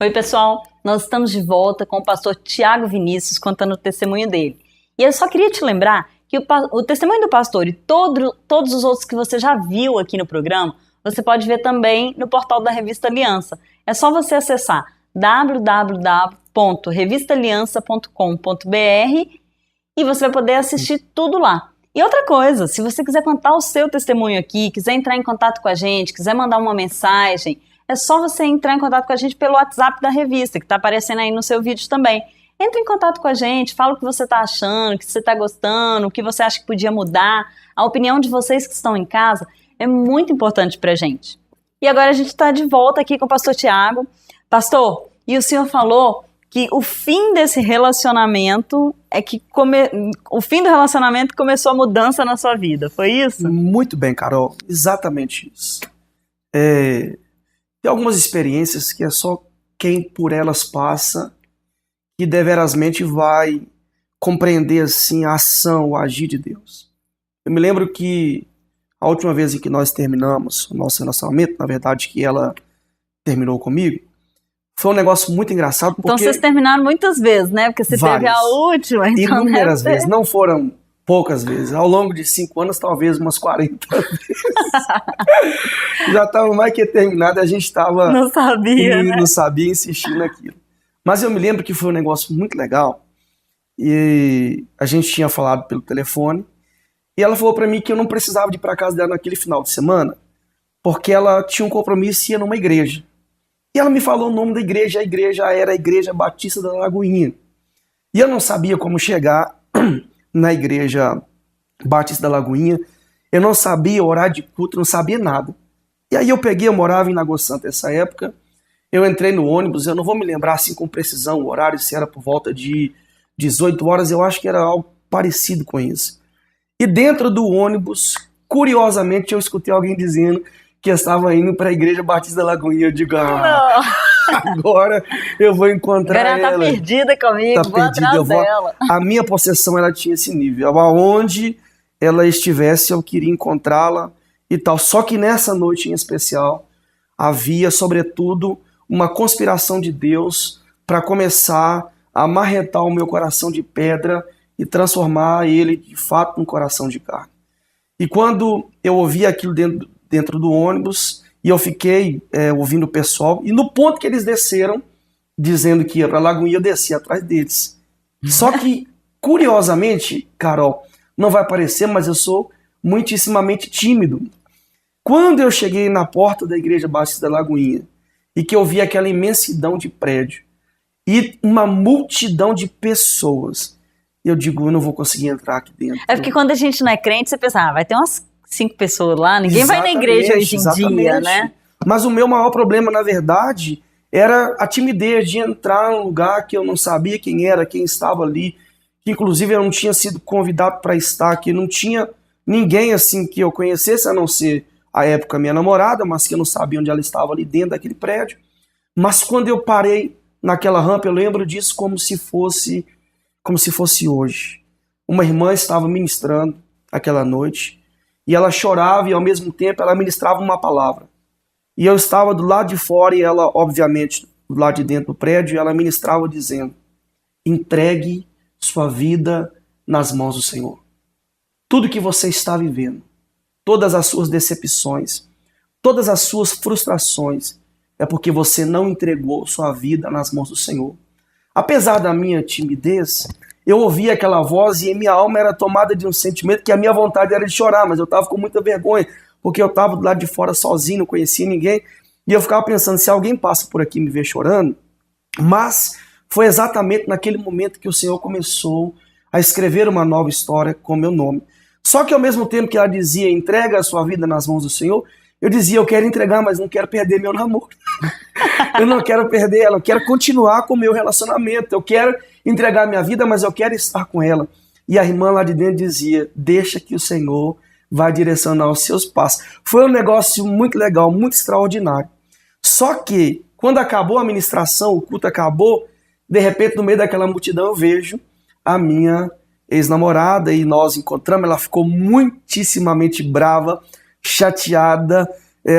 Oi, pessoal, nós estamos de volta com o pastor Tiago Vinícius contando o testemunho dele. E eu só queria te lembrar que o testemunho do pastor e todos os outros que você já viu aqui no programa, você pode ver também no portal da Revista Aliança. É só você acessar www.revistaliança.com.br e você vai poder assistir tudo lá. E outra coisa, se você quiser contar o seu testemunho aqui, quiser entrar em contato com a gente, quiser mandar uma mensagem, é só você entrar em contato com a gente pelo WhatsApp da revista, que está aparecendo aí no seu vídeo também. Entre em contato com a gente, fala o que você está achando, o que você está gostando, o que você acha que podia mudar. A opinião de vocês que estão em casa é muito importante para a gente. E agora a gente está de volta aqui com o pastor Tiago. Pastor, e o senhor falou que o fim desse relacionamento o fim do relacionamento começou a mudança na sua vida, foi isso? Muito bem, Carol, exatamente isso. Tem algumas experiências que é só quem por elas passa que deverasmente vai compreender assim a ação, o agir de Deus. Eu me lembro que a última vez em que nós terminamos o nosso relacionamento, na verdade que ela terminou comigo, foi um negócio muito engraçado. Então vocês terminaram muitas vezes, né? Porque você teve a última. Então inúmeras vezes, não foram poucas vezes. Ao longo de 5 anos, talvez umas 40 vezes. Já estava mais que terminado e a gente estava... Não sabia, né? Não sabia insistir naquilo. Mas eu me lembro que foi um negócio muito legal. E a gente tinha falado pelo telefone. E ela falou para mim que eu não precisava de ir para casa dela naquele final de semana, porque ela tinha um compromisso e ia numa igreja. E ela me falou o nome da igreja. A igreja era a Igreja Batista da Lagoinha. E eu não sabia como chegar na Igreja Batista da Lagoinha. Eu não sabia horário de culto, não sabia nada. E aí eu morava em Lagoa Santa nessa época. Eu entrei no ônibus, eu não vou me lembrar assim com precisão o horário, se era por volta de 18 horas, eu acho que era algo parecido com isso. E dentro do ônibus, curiosamente, eu escutei alguém dizendo que eu estava indo para a Igreja Batista da Lagoinha. Eu digo, agora eu vou encontrar ela. Ela tá perdida comigo, vou atrás dela. A minha possessão, ela tinha esse nível. Aonde ela estivesse, eu queria encontrá-la e tal. Só que nessa noite em especial, havia, sobretudo, uma conspiração de Deus para começar a marretar o meu coração de pedra e transformar ele, de fato, num coração de carne. E quando eu ouvi aquilo dentro do ônibus, e eu fiquei ouvindo o pessoal, e no ponto que eles desceram, dizendo que ia para a Lagoinha, eu desci atrás deles. Só que, curiosamente, Carol, não vai parecer, mas eu sou muitíssimamente tímido. Quando eu cheguei na porta da Igreja Batista da Lagoinha, e que eu vi aquela imensidão de prédio, e uma multidão de pessoas, eu digo, eu não vou conseguir entrar aqui dentro. É porque quando a gente não é crente, você pensa, vai ter umas 5 pessoas lá, ninguém vai na igreja hoje em dia, né? Mas o meu maior problema, na verdade, era a timidez de entrar num lugar que eu não sabia quem era, quem estava ali, que inclusive eu não tinha sido convidado para estar aqui, não tinha ninguém assim que eu conhecesse, a não ser à época minha namorada, mas que eu não sabia onde ela estava ali dentro daquele prédio. Mas quando eu parei naquela rampa, eu lembro disso como se fosse hoje. Uma irmã estava ministrando aquela noite, e ela chorava e ao mesmo tempo ela ministrava uma palavra. E eu estava do lado de fora e ela, obviamente, do lado de dentro do prédio, e ela ministrava dizendo: entregue sua vida nas mãos do Senhor. Tudo que você está vivendo, todas as suas decepções, todas as suas frustrações, é porque você não entregou sua vida nas mãos do Senhor. Apesar da minha timidez, eu ouvia aquela voz e minha alma era tomada de um sentimento que a minha vontade era de chorar, mas eu estava com muita vergonha, porque eu estava do lado de fora sozinho, não conhecia ninguém, e eu ficava pensando, se alguém passa por aqui e me vê chorando. Mas foi exatamente naquele momento que o Senhor começou a escrever uma nova história com meu nome. Só que ao mesmo tempo que ela dizia, entrega a sua vida nas mãos do Senhor, eu dizia, eu quero entregar, mas não quero perder meu namoro. Eu não quero perder ela, eu quero continuar com o meu relacionamento, eu quero entregar minha vida, mas eu quero estar com ela. E a irmã lá de dentro dizia, deixa que o Senhor vai direcionar os seus passos. Foi um negócio muito legal, muito extraordinário. Só que, quando acabou a ministração, o culto acabou, de repente, no meio daquela multidão, eu vejo a minha ex-namorada e nós encontramos, ela ficou muitíssimamente brava, chateada,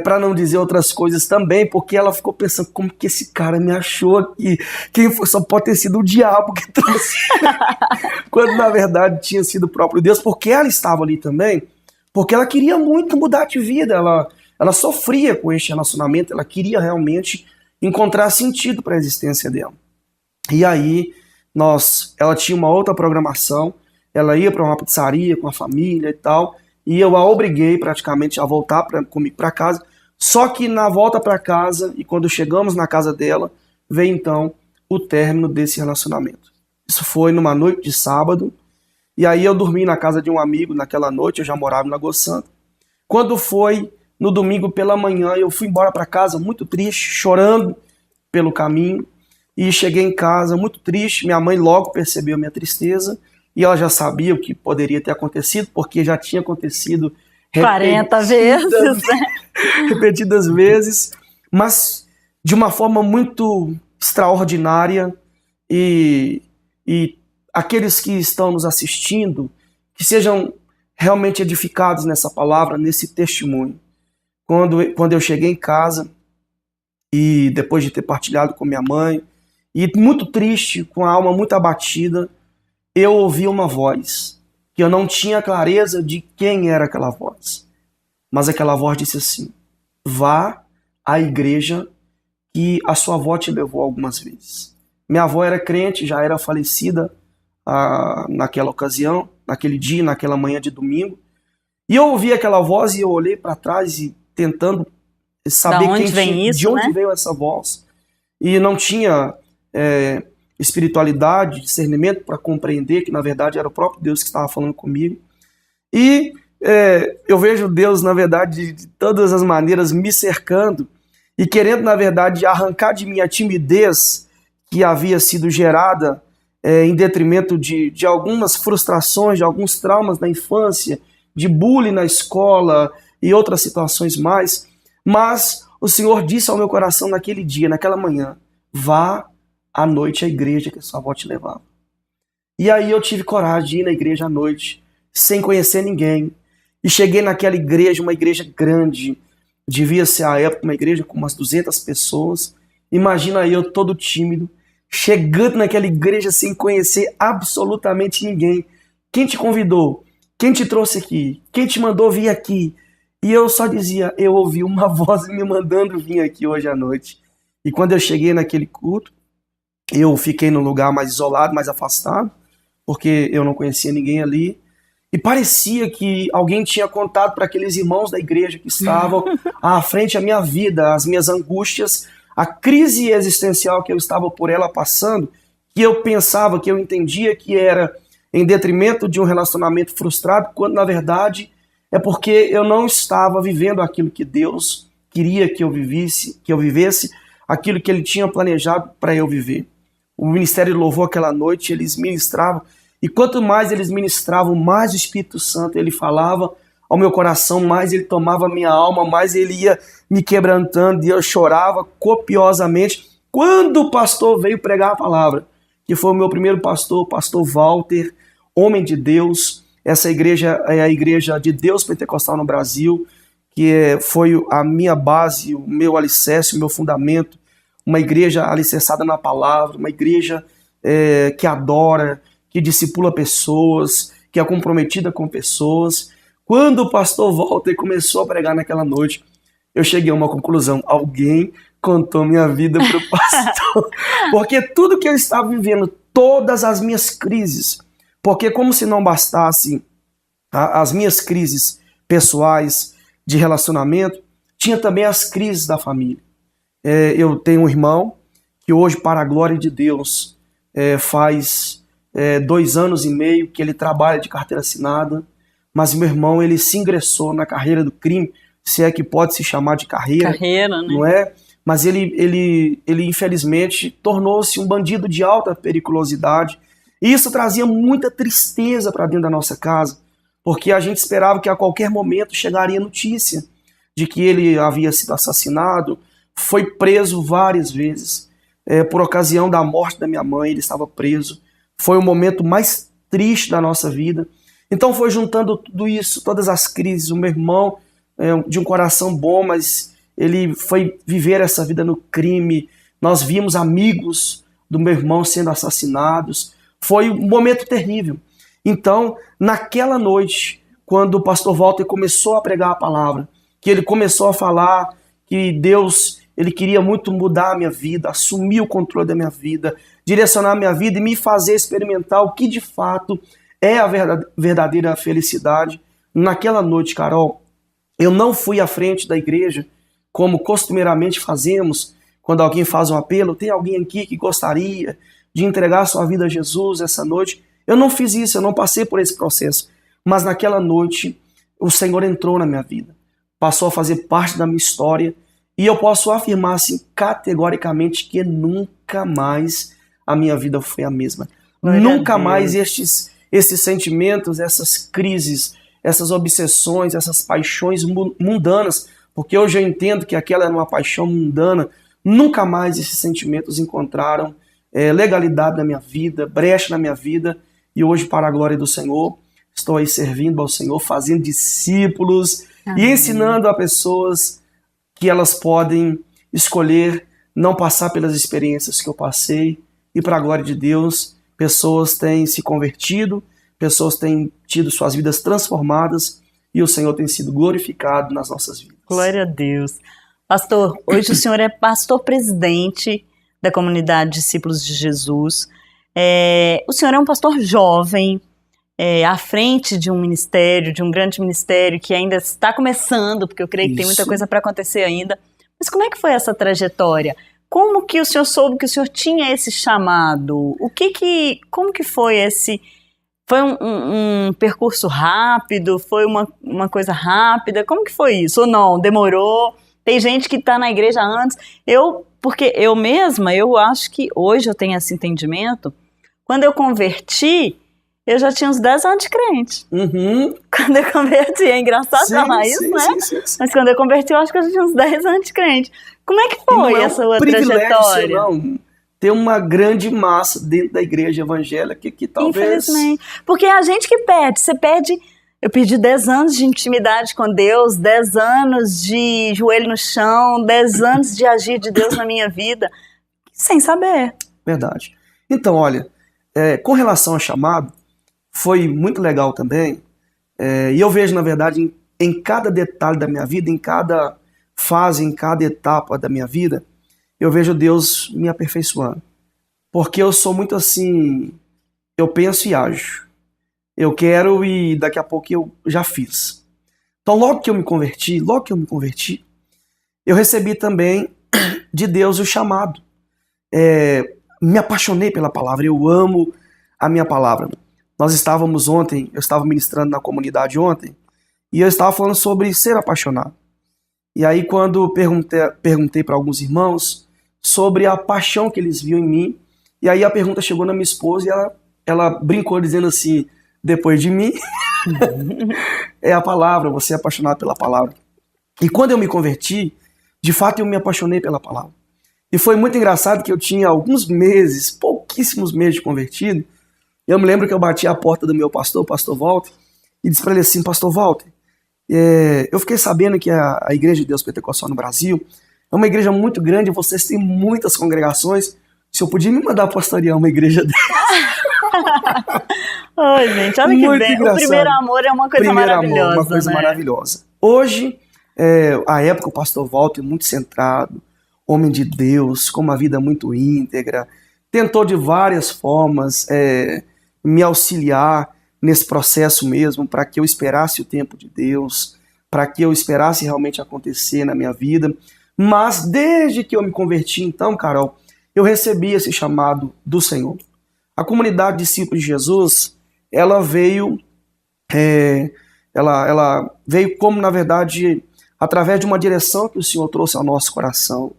para não dizer outras coisas também, porque ela ficou pensando, como que esse cara me achou aqui? Quem foi? Só pode ter sido o diabo que trouxe. Quando na verdade tinha sido o próprio Deus, porque ela estava ali também, porque ela queria muito mudar de vida, ela sofria com este relacionamento, ela queria realmente encontrar sentido para a existência dela. E aí, ela tinha uma outra programação, ela ia para uma pizzaria com a família e tal, e eu a obriguei praticamente a voltar comigo para casa. Só que na volta para casa, e quando chegamos na casa dela, veio então o término desse relacionamento. Isso foi numa noite de sábado, e aí eu dormi na casa de um amigo naquela noite, eu já morava em Lagoa Santa. Quando foi no domingo pela manhã, eu fui embora para casa muito triste, chorando pelo caminho, e cheguei em casa muito triste. Minha mãe logo percebeu minha tristeza, e ela já sabia o que poderia ter acontecido, porque já tinha acontecido 40 vezes, né? Repetidas vezes, mas de uma forma muito extraordinária, e aqueles que estão nos assistindo, que sejam realmente edificados nessa palavra, nesse testemunho. Quando eu cheguei em casa, e depois de ter partilhado com minha mãe, e muito triste, com a alma muito abatida, eu ouvi uma voz, que eu não tinha clareza de quem era aquela voz. Mas aquela voz disse assim: vá à igreja que a sua avó te levou algumas vezes. Minha avó era crente, já era falecida naquela ocasião, naquele dia, naquela manhã de domingo. E eu ouvi aquela voz e eu olhei para trás e tentando saber de onde veio essa voz. E não tinha espiritualidade, discernimento para compreender que na verdade era o próprio Deus que estava falando comigo. E eu vejo Deus, na verdade, de todas as maneiras me cercando e querendo, na verdade, arrancar de mim a timidez que havia sido gerada em detrimento de algumas frustrações, de alguns traumas na infância, de bullying na escola e outras situações mais. Mas o Senhor disse ao meu coração naquele dia, naquela manhã: vá à noite à igreja que a sua avó te levava. E aí eu tive coragem de ir na igreja à noite, sem conhecer ninguém. E cheguei naquela igreja, uma igreja grande, devia ser à época uma igreja com umas 200 pessoas. Imagina eu todo tímido, chegando naquela igreja sem conhecer absolutamente ninguém. Quem te convidou? Quem te trouxe aqui? Quem te mandou vir aqui? E eu só dizia, eu ouvi uma voz me mandando vir aqui hoje à noite. E quando eu cheguei naquele culto, eu fiquei num lugar mais isolado, mais afastado, porque eu não conhecia ninguém ali. E parecia que alguém tinha contado para aqueles irmãos da igreja que estavam à frente da minha vida, as minhas angústias, a crise existencial que eu estava por ela passando, que eu pensava, que eu entendia que era em detrimento de um relacionamento frustrado, quando na verdade é porque eu não estava vivendo aquilo que Deus queria que eu vivesse, aquilo que Ele tinha planejado para eu viver. O Ministério de Louvor aquela noite, eles ministravam, e quanto mais eles ministravam, mais o Espírito Santo ele falava ao meu coração, mais ele tomava a minha alma, mais ele ia me quebrantando, e eu chorava copiosamente. Quando o pastor veio pregar a palavra, que foi o meu primeiro pastor, o pastor Walter, homem de Deus, essa igreja é a Igreja de Deus Pentecostal no Brasil, que foi a minha base, o meu alicerce, o meu fundamento, uma igreja alicerçada na palavra, uma igreja que adora, que discipula pessoas, que é comprometida com pessoas. Quando o pastor Walter começou a pregar naquela noite, eu cheguei a uma conclusão: alguém contou minha vida para o pastor. Porque tudo que eu estava vivendo, todas as minhas crises, porque como se não bastasse as minhas crises pessoais de relacionamento, tinha também as crises da família. Eu tenho um irmão que hoje, para a glória de Deus, faz 2 anos e meio que ele trabalha de carteira assinada, mas meu irmão, ele se ingressou na carreira do crime, se é que pode se chamar de carreira, né? Não é? Mas ele infelizmente tornou-se um bandido de alta periculosidade, e isso trazia muita tristeza para dentro da nossa casa, porque a gente esperava que a qualquer momento chegaria notícia de que ele havia sido assassinado. Foi preso várias vezes, por ocasião da morte da minha mãe, ele estava preso. Foi o momento mais triste da nossa vida. Então foi juntando tudo isso, todas as crises. O meu irmão de um coração bom, mas ele foi viver essa vida no crime. Nós vimos amigos do meu irmão sendo assassinados. Foi um momento terrível. Então, naquela noite, quando o pastor Walter começou a pregar a palavra, que ele começou a falar que Deus, ele queria muito mudar a minha vida, assumir o controle da minha vida, direcionar a minha vida e me fazer experimentar o que de fato é a verdadeira felicidade. Naquela noite, Carol, eu não fui à frente da igreja, como costumeiramente fazemos, quando alguém faz um apelo, tem alguém aqui que gostaria de entregar sua vida a Jesus essa noite? Eu não fiz isso, eu não passei por esse processo. Mas naquela noite, o Senhor entrou na minha vida, passou a fazer parte da minha história, e eu posso afirmar assim, categoricamente, que nunca mais a minha vida foi a mesma. Nunca mais esses sentimentos, essas crises, essas obsessões, essas paixões mundanas, porque hoje eu entendo que aquela era uma paixão mundana, nunca mais esses sentimentos encontraram legalidade na minha vida, brecha na minha vida, e hoje, para a glória do Senhor, estou aí servindo ao Senhor, fazendo discípulos e ensinando a pessoas que elas podem escolher não passar pelas experiências que eu passei, e para a glória de Deus, pessoas têm se convertido, pessoas têm tido suas vidas transformadas, e o Senhor tem sido glorificado nas nossas vidas. Glória a Deus. Pastor, hoje o senhor é pastor-presidente da comunidade Discípulos de Jesus. O senhor é um pastor jovem, à frente de um ministério, de um grande ministério que ainda está começando, porque eu creio que tem muita coisa para acontecer ainda. Mas como é que foi essa trajetória? Como que o senhor soube que o senhor tinha esse chamado? Como que foi esse... Foi um percurso rápido? Foi uma coisa rápida? Como que foi isso? Ou não? Demorou? Tem gente que está na igreja antes. Porque eu mesma, eu acho que hoje eu tenho esse entendimento. Quando eu converti, eu já tinha uns 10 anos de crente. Uhum. Quando eu converti, é engraçado falar isso, né? Sim. Mas quando eu converti, eu acho que eu já tinha uns 10 anos de crente. Como é que foi essa sua trajetória? Não, ter uma grande massa dentro da igreja evangélica que talvez... Infelizmente. Porque é a gente que perde. Você perde... Eu perdi 10 anos de intimidade com Deus, 10 anos de joelho no chão, 10 anos de agir de Deus na minha vida, sem saber. Verdade. Então, olha, com relação ao chamado, foi muito legal também, e eu vejo, na verdade, em cada detalhe da minha vida, em cada fase, em cada etapa da minha vida, eu vejo Deus me aperfeiçoando. Porque eu sou muito assim, eu penso e ajo. Eu quero e daqui a pouco eu já fiz. Então logo que eu me converti, eu recebi também de Deus o chamado. Me apaixonei pela palavra, eu amo a minha palavra. Nós estávamos ontem, eu estava ministrando na comunidade ontem, e eu estava falando sobre ser apaixonado. E aí quando perguntei para alguns irmãos sobre a paixão que eles viam em mim, e aí a pergunta chegou na minha esposa e ela brincou dizendo assim, depois de mim, é a palavra, você é apaixonado pela palavra. E quando eu me converti, de fato eu me apaixonei pela palavra. E foi muito engraçado que eu tinha alguns meses, pouquíssimos meses de convertido. Eu me lembro que eu bati a porta do meu pastor, o pastor Walter, e disse para ele assim, pastor Walter, eu fiquei sabendo que a Igreja de Deus Pentecostal no Brasil é uma igreja muito grande, vocês têm muitas congregações, se eu podia me mandar pastorear uma igreja dessa. Oi, gente, olha que bem. O primeiro amor é uma coisa maravilhosa. Uma coisa maravilhosa. Hoje, a época, o pastor Walter, muito centrado, homem de Deus, com uma vida muito íntegra, tentou de várias formas me auxiliar nesse processo mesmo, para que eu esperasse o tempo de Deus, para que eu esperasse realmente acontecer na minha vida. Mas desde que eu me converti, então, Carol, eu recebi esse chamado do Senhor. A comunidade Discípulos de Jesus, ela veio como, na verdade, através de uma direção que o Senhor trouxe ao nosso coração.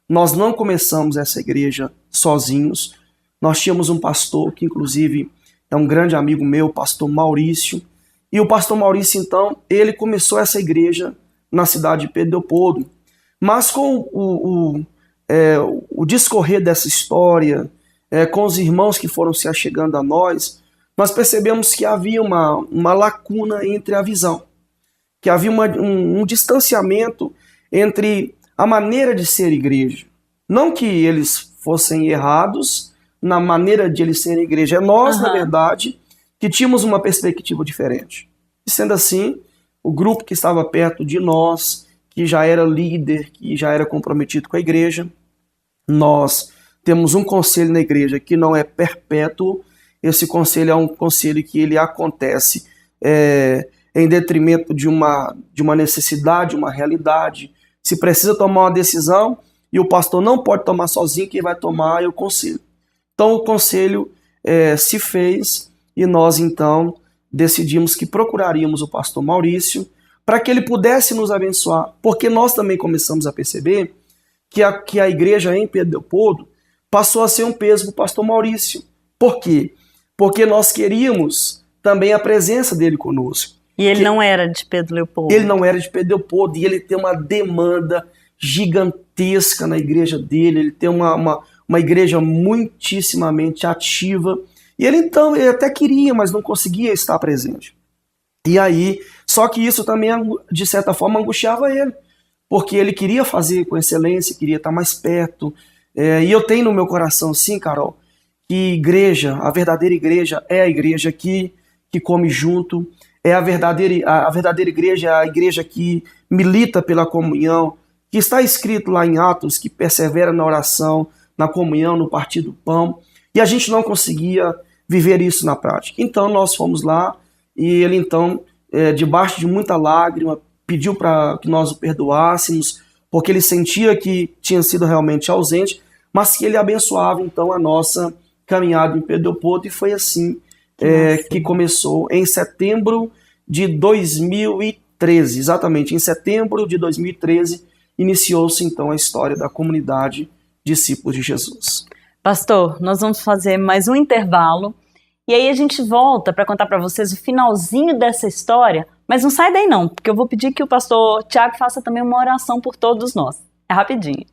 Nós não começamos essa igreja sozinhos. Nós tínhamos um pastor que, inclusive, é um grande amigo meu, o pastor Maurício. E o pastor Maurício, então, ele começou essa igreja na cidade de Pedro Leopoldo. Mas com o discorrer dessa história, com os irmãos que foram se achegando a nós percebemos que havia uma lacuna entre a visão. que havia um distanciamento entre a maneira de ser igreja. Não que eles fossem errados na maneira de eles serem igreja, é nós, na verdade, que tínhamos uma perspectiva diferente. E sendo assim, o grupo que estava perto de nós, que já era líder, que já era comprometido com a igreja, nós temos um conselho na igreja que não é perpétuo. Esse conselho é um conselho que ele acontece em detrimento de uma necessidade, uma realidade. Se precisa tomar uma decisão e o pastor não pode tomar sozinho, quem vai tomar é o conselho. Então o conselho se fez e nós então decidimos que procuraríamos o pastor Maurício para que ele pudesse nos abençoar, porque nós também começamos a perceber que a igreja em Pedro Leopoldo passou a ser um peso para o pastor Maurício. Por quê? Porque nós queríamos também a presença dele conosco. E ele não era de Pedro Leopoldo. Ele não era de Pedro Leopoldo e ele tem uma demanda gigantesca na igreja dele, ele tem uma igreja muitíssimamente ativa. E ele então, ele até queria, mas não conseguia estar presente. E aí, só que isso também, de certa forma, angustiava ele, porque ele queria fazer com excelência, queria estar mais perto. E eu tenho no meu coração, sim, Carol, que igreja, a verdadeira igreja é a igreja que come junto, a verdadeira igreja é a igreja que milita pela comunhão, que está escrito lá em Atos, que persevera na oração, na comunhão, no partir do pão, e a gente não conseguia viver isso na prática. Então nós fomos lá, e ele então, debaixo de muita lágrima, pediu para que nós o perdoássemos, porque ele sentia que tinha sido realmente ausente, mas que ele abençoava então a nossa caminhada em Pedro Leopoldo, e foi assim que começou em setembro de 2013, exatamente, em setembro de 2013, iniciou-se então a história da comunidade Discípulos de Jesus. Pastor, nós vamos fazer mais um intervalo, e aí a gente volta para contar para vocês o finalzinho dessa história, mas não sai daí não, porque eu vou pedir que o pastor Tiago faça também uma oração por todos nós. É rapidinho.